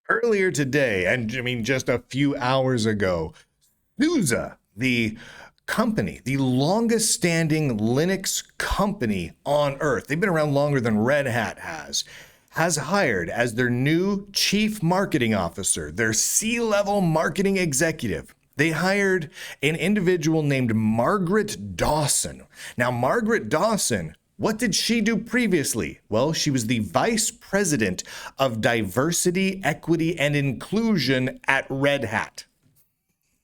Earlier today, and I mean just a few hours ago, SUSE, the company, the longest standing Linux company on earth, they've been around longer than Red Hat has hired as their new chief marketing officer, their C-level marketing executive. They hired an individual named Margaret Dawson. Now, Margaret Dawson, what did she do previously? Well, she was the vice president of diversity, equity, and inclusion at Red Hat.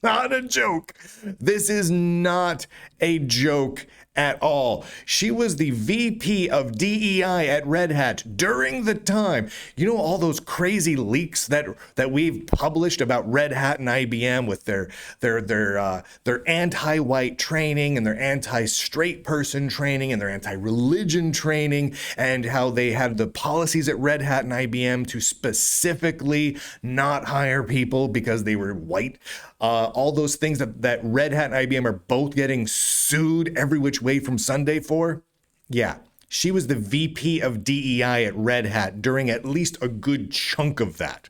Not a joke. This is not a joke at all. She was the VP of DEI at Red Hat during the time. You know all those crazy leaks that we've published about Red Hat and IBM with their anti-white training and their anti-straight person training and their anti-religion training, and how they had the policies at Red Hat and IBM to specifically not hire people because they were white. All those things that Red Hat and IBM are both getting sued every which way from Sunday for. Yeah, she was the VP of DEI at Red Hat during at least a good chunk of that.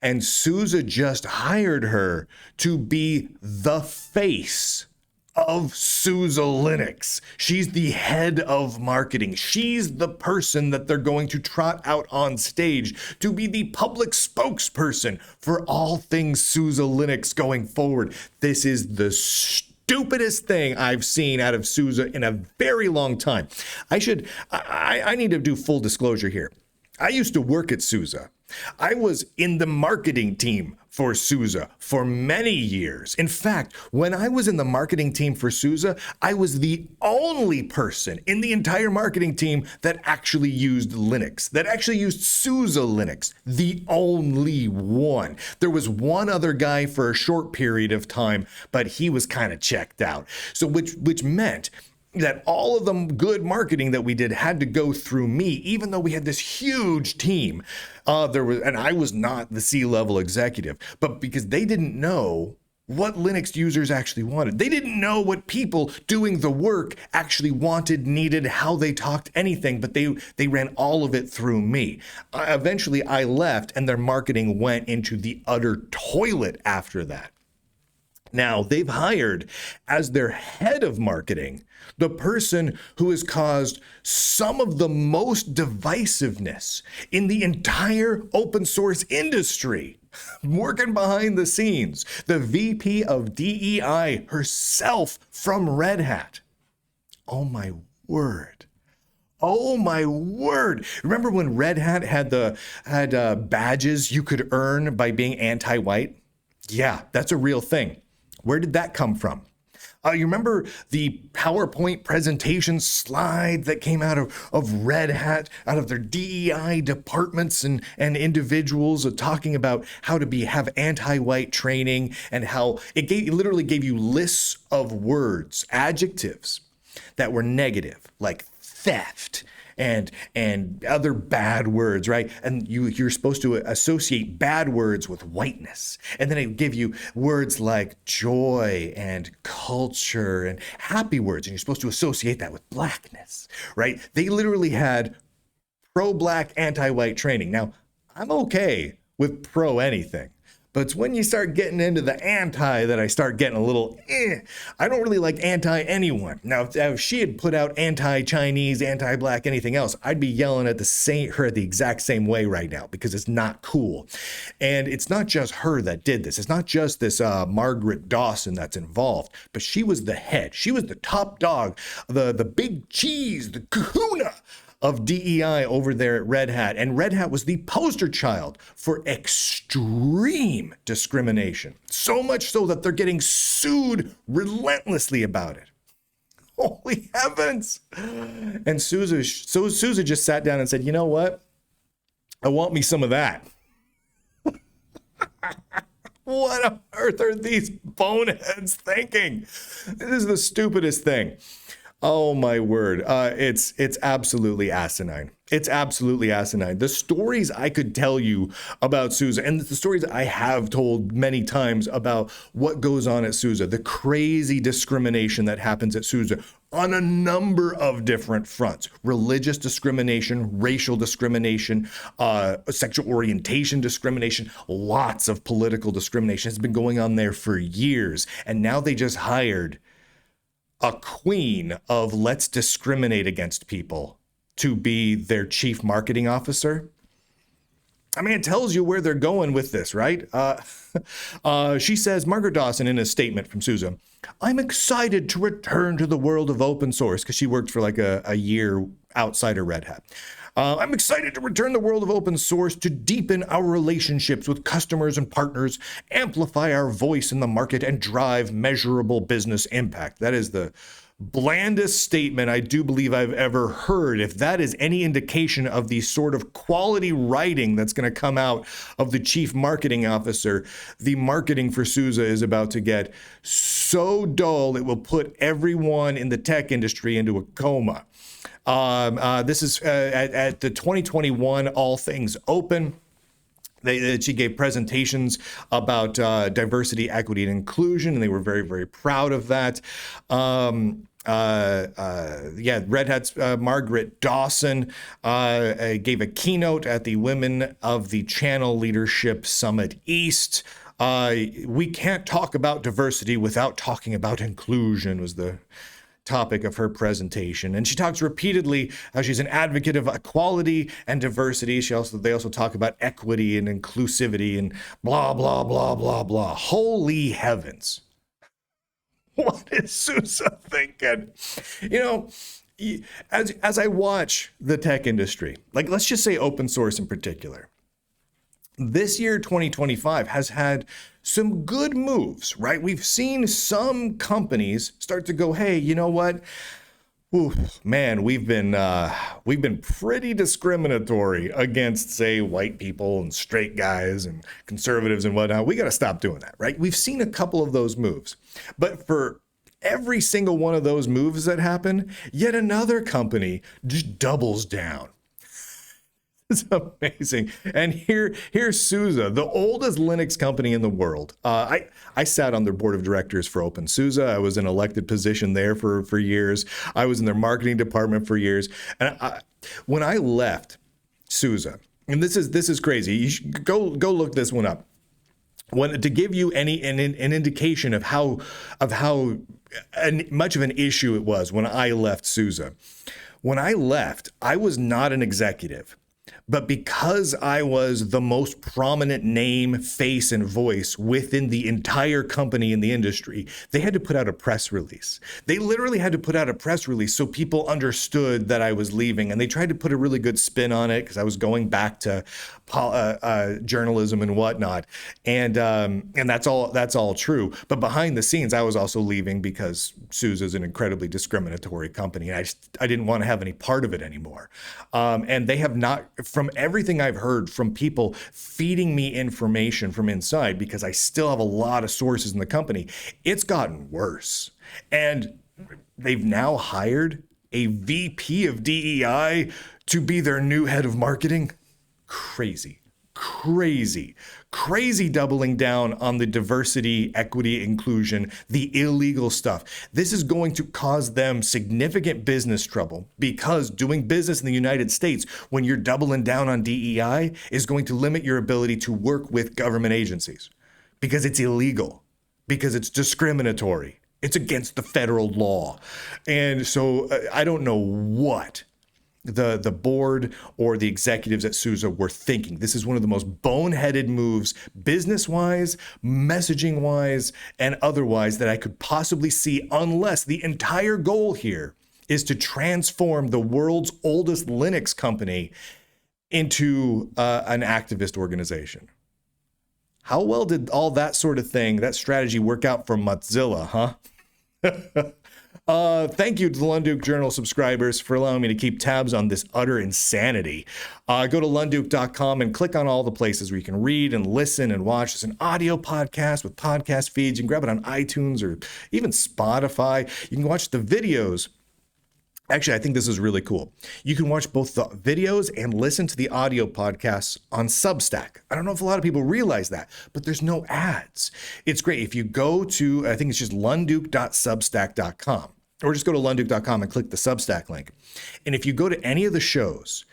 And SUSE just hired her to be the face of SUSE Linux. She's the head of marketing. She's the person that they're going to trot out on stage to be the public spokesperson for all things SUSE Linux going forward. This is the stupidest thing I've seen out of SUSE in a very long time. I need to do full disclosure here. I used to work at SUSE. I was in the marketing team for SUSE for many years. In fact, when I was in the marketing team for SUSE, I was the only person in the entire marketing team that actually used Linux, that actually used SUSE Linux, the only one. There was one other guy for a short period of time, but he was kind of checked out. So which meant that all of the good marketing that we did had to go through me, even though we had this huge team. And I was not the C-level executive, but because they didn't know what Linux users actually wanted. They didn't know what people doing the work actually wanted, needed, how they talked, anything, but they ran all of it through me. Eventually, I left, and their marketing went into the utter toilet after that. Now, they've hired as their head of marketing the person who has caused some of the most divisiveness in the entire open source industry, working behind the scenes, the VP of DEI herself from Red Hat. Oh my word. Oh my word. Remember when Red Hat had badges you could earn by being anti-white? Yeah, that's a real thing. Where did that come from? You remember the PowerPoint presentation slide that came out of Red Hat, out of their DEI departments and individuals talking about how to have anti-white training, and how it literally gave you lists of words, adjectives that were negative, like theft and other bad words, right? And you're supposed to associate bad words with whiteness. And then it would give you words like joy and culture and happy words, and you're supposed to associate that with blackness, right? They literally had pro-black, anti-white training. Now, I'm okay with pro anything, but it's when you start getting into the anti that I start getting a little, I don't really like anti anyone. Now, if she had put out anti-Chinese, anti-black, anything else, I'd be yelling at her the exact same way right now, because it's not cool. And it's not just her that did this. It's not just this Margaret Dawson that's involved, but she was the head. She was the top dog, the big cheese, the kahuna of DEI over there at Red Hat. And Red Hat was the poster child for extreme discrimination. So much so that they're getting sued relentlessly about it. Holy heavens. And SUSE just sat down and said, you know what? I want me some of that. What on earth are these boneheads thinking? This is the stupidest thing. Oh my word. It's absolutely asinine. It's absolutely asinine. The stories I could tell you about SUSE, and the stories I have told many times about what goes on at SUSE, the crazy discrimination that happens at SUSE, on a number of different fronts: religious discrimination, racial discrimination, sexual orientation discrimination, lots of political discrimination has been going on there for years. And now they just hired a queen of let's discriminate against people to be their chief marketing officer. I mean, it tells you where they're going with this, right? She says, Margaret Dawson, in a statement from SUSE, I'm excited to return to the world of open source, because she worked for like a year outside of Red Hat. I'm excited to return to the world of open source to deepen our relationships with customers and partners, amplify our voice in the market, and drive measurable business impact. That is the blandest statement I do believe I've ever heard. If that is any indication of the sort of quality writing that's going to come out of the chief marketing officer, the marketing for SUSE is about to get so dull it will put everyone in the tech industry into a coma. This is at the 2021 All Things Open. She gave presentations about diversity, equity, and inclusion, and they were very, very proud of that. Red Hat's Margaret Dawson gave a keynote at the Women of the Channel Leadership Summit East. We can't talk about diversity without talking about inclusion, was the topic of her presentation. And she talks repeatedly how she's an advocate of equality and diversity. They also talk about equity and inclusivity and blah, blah, blah, blah, blah. Holy heavens. What is SUSE thinking? You know, as I watch the tech industry, like let's just say open source in particular, this year, 2025, has had some good moves, right? We've seen some companies start to go, hey, you know what? Ooh, man, we've been pretty discriminatory against, say, white people and straight guys and conservatives and whatnot. We got to stop doing that, right? We've seen a couple of those moves, but for every single one of those moves that happen, yet another company just doubles down. It's amazing. And here's SUSE, the oldest Linux company in the world. I sat on their board of directors for OpenSUSE. I was in an elected position there for years. I was in their marketing department for years. And when I left SUSE, and this is crazy. You should go look this one up. To give you an indication of how much of an issue it was when I left SUSE. When I left, I was not an executive. But because I was the most prominent name, face, and voice within the entire company in the industry, they had to put out a press release. They literally had to put out a press release so people understood that I was leaving. And they tried to put a really good spin on it because I was going back to journalism and whatnot. And that's all true. But behind the scenes, I was also leaving because SUSE is an incredibly discriminatory company. And I didn't want to have any part of it anymore. And they have not, from everything I've heard from people feeding me information from inside, because I still have a lot of sources in the company, it's gotten worse. And they've now hired a VP of DEI to be their new head of marketing. Crazy doubling down on the diversity, equity, inclusion, the illegal stuff. This is going to cause them significant business trouble, because doing business in the United States when you're doubling down on DEI is going to limit your ability to work with government agencies, because it's illegal, because it's discriminatory. It's against the federal law. And so I don't know what the board or the executives at SUSE were thinking. This is one of the most boneheaded moves, business-wise, messaging-wise, and otherwise, that I could possibly see, unless the entire goal here is to transform the world's oldest Linux company into an activist organization. How well did all that sort of thing, that strategy, work out for Mozilla, huh? Thank you to the Lunduke Journal subscribers for allowing me to keep tabs on this utter insanity. Go to lunduke.com and click on all the places where you can read and listen and watch. It's an audio podcast with podcast feeds. You can grab it on iTunes or even Spotify. You can watch the videos. Actually, I think this is really cool. You can watch both the videos and listen to the audio podcasts on Substack. I don't know if a lot of people realize that, but there's no ads. It's great. If you go to, I think it's just lunduke.substack.com. or just go to lunduke.com and click the Substack link. And if you go to any of the shows,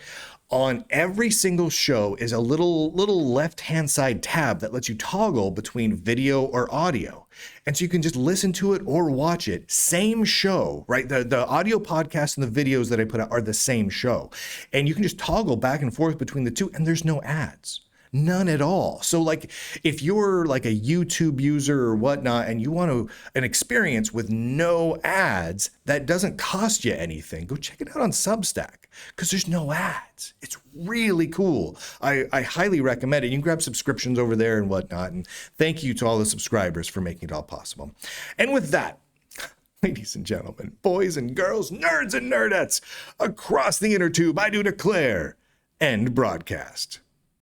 on every single show is a little left-hand side tab that lets you toggle between video or audio. And so you can just listen to it or watch it. Same show, right? The audio podcast and the videos that I put out are the same show. And you can just toggle back and forth between the two, and there's no ads. None at all. So like if you're like a YouTube user or whatnot and you want an experience with no ads that doesn't cost you anything, go check it out on Substack because there's no ads. It's really cool. I highly recommend it. You can grab subscriptions over there and whatnot. And thank you to all the subscribers for making it all possible. And with that, ladies and gentlemen, boys and girls, nerds and nerdettes across the inner tube, I do declare end broadcast.